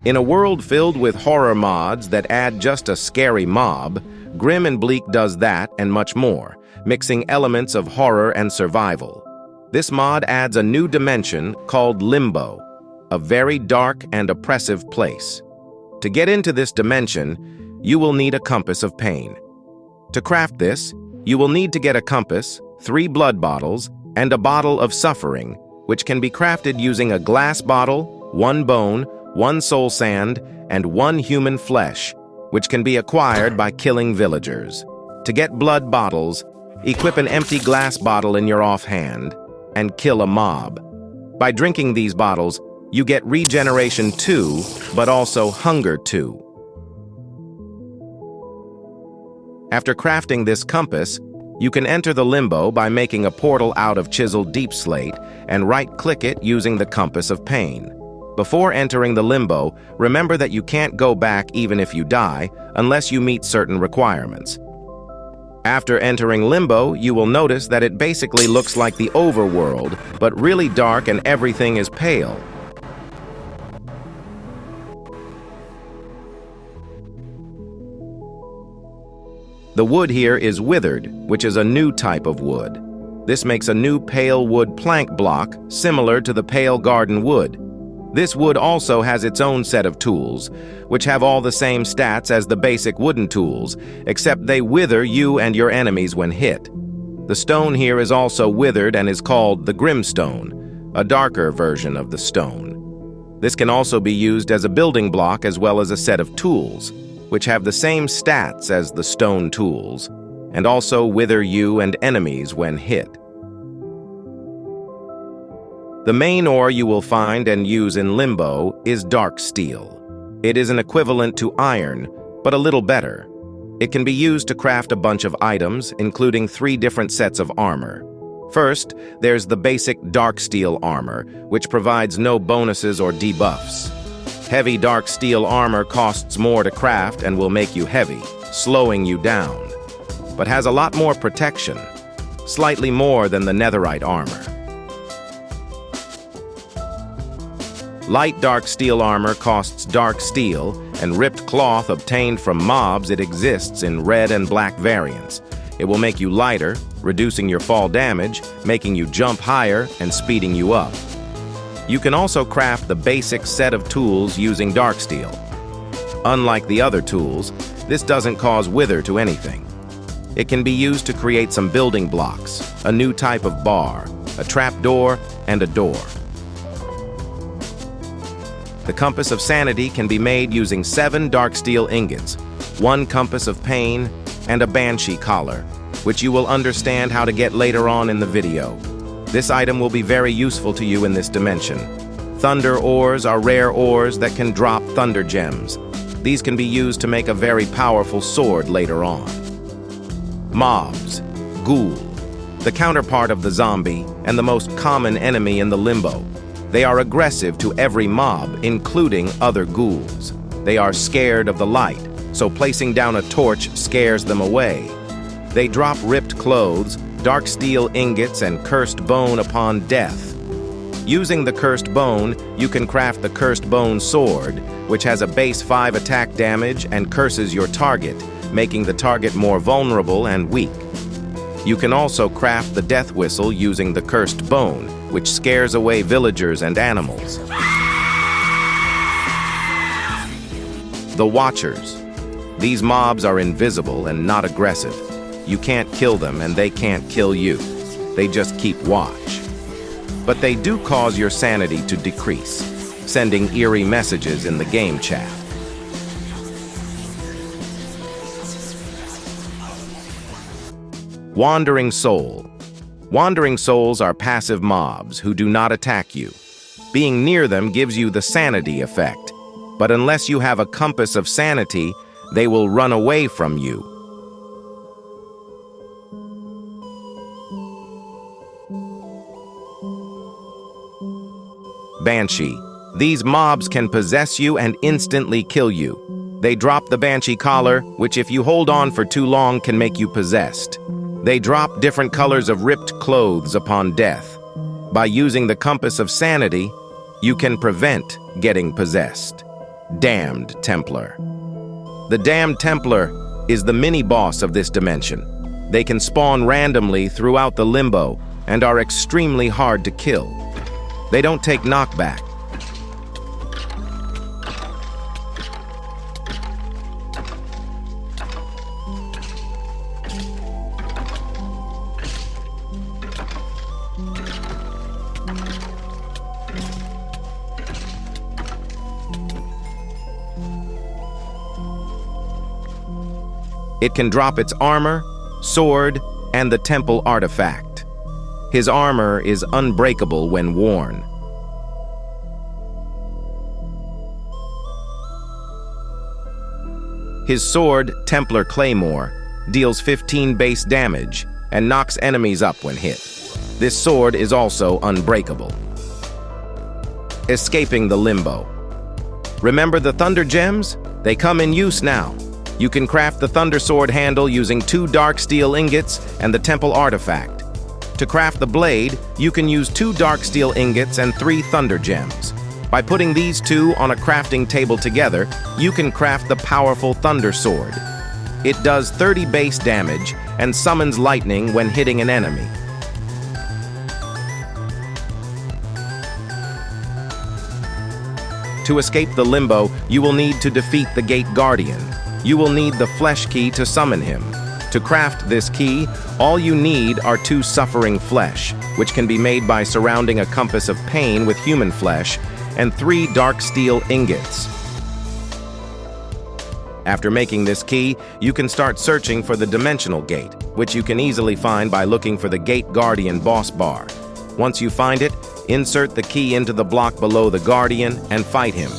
In a world filled with horror mods that add just a scary mob, Grim and Bleak does that and much more, mixing elements of horror and survival. This mod adds a new dimension called Limbo, a very dark and oppressive place. To get into this dimension, you will need a compass of pain. To craft this, you will need to get a compass, 3 blood bottles, and a bottle of suffering, which can be crafted using a glass bottle, 1 bone, 1 soul sand, and 1 human flesh, which can be acquired by killing villagers. To get blood bottles, equip an empty glass bottle in your offhand and kill a mob. By drinking these bottles, you get regeneration 2, but also hunger 2. After crafting this compass, you can enter the limbo by making a portal out of chiseled deep slate and right-click it using the compass of pain. Before entering the limbo, remember that you can't go back even if you die, unless you meet certain requirements. After entering limbo, you will notice that it basically looks like the overworld, but really dark and everything is pale. The wood here is withered, which is a new type of wood. This makes a new pale wood plank block similar to the pale garden wood. This wood also has its own set of tools, which have all the same stats as the basic wooden tools, except they wither you and your enemies when hit. The stone here is also withered and is called the Grimstone, a darker version of the stone. This can also be used as a building block as well as a set of tools, which have the same stats as the stone tools, and also wither you and enemies when hit. The main ore you will find and use in Limbo is dark steel. It is an equivalent to iron, but a little better. It can be used to craft a bunch of items, including 3 different sets of armor. First, there's the basic dark steel armor, which provides no bonuses or debuffs. Heavy dark steel armor costs more to craft and will make you heavy, slowing you down, but has a lot more protection, slightly more than the netherite armor. Light dark steel armor costs dark steel, and ripped cloth obtained from mobs. It exists in red and black variants. It will make you lighter, reducing your fall damage, making you jump higher, and speeding you up. You can also craft the basic set of tools using dark steel. Unlike the other tools, this doesn't cause wither to anything. It can be used to create some building blocks, a new type of bar, a trapdoor, and a door. The Compass of Sanity can be made using 7 dark steel ingots, 1 Compass of Pain, and a Banshee collar, which you will understand how to get later on in the video. This item will be very useful to you in this dimension. Thunder ores are rare ores that can drop thunder gems. These can be used to make a very powerful sword later on. Mobs, ghoul, the counterpart of the zombie and the most common enemy in the Limbo. They are aggressive to every mob, including other ghouls. They are scared of the light, so placing down a torch scares them away. They drop ripped clothes, dark steel ingots, and cursed bone upon death. Using the cursed bone, you can craft the cursed bone sword, which has a base 5 attack damage and curses your target, making the target more vulnerable and weak. You can also craft the death whistle using the cursed bone, which scares away villagers and animals. The Watchers. These mobs are invisible and not aggressive. You can't kill them and they can't kill you. They just keep watch. But they do cause your sanity to decrease, sending eerie messages in the game chat. Wandering Soul. Wandering souls are passive mobs who do not attack you. Being near them gives you the sanity effect, but unless you have a compass of sanity, they will run away from you. Banshee. These mobs can possess you and instantly kill you. They drop the Banshee collar, which if you hold on for too long can make you possessed. They drop different colors of ripped clothes upon death. By using the Compass of Sanity, you can prevent getting possessed. Damned Templar. The Damned Templar is the mini-boss of this dimension. They can spawn randomly throughout the limbo and are extremely hard to kill. They don't take knockback. It can drop its armor, sword, and the temple artifact. His armor is unbreakable when worn. His sword, Templar Claymore, deals 15 base damage and knocks enemies up when hit. This sword is also unbreakable. Escaping the limbo. Remember the Thunder Gems? They come in use now. You can craft the Thunder Sword handle using 2 dark steel ingots and the Temple Artifact. To craft the blade, you can use 2 dark steel ingots and 3 Thunder Gems. By putting these 2 on a crafting table together, you can craft the powerful Thunder Sword. It does 30 base damage and summons lightning when hitting an enemy. To escape the limbo, you will need to defeat the Gate Guardian. You will need the flesh key to summon him. To craft this key, all you need are 2 suffering flesh, which can be made by surrounding a compass of pain with human flesh, and 3 dark steel ingots. After making this key, you can start searching for the Dimensional Gate, which you can easily find by looking for the Gate Guardian boss bar. Once you find it, insert the key into the block below the Guardian and fight him.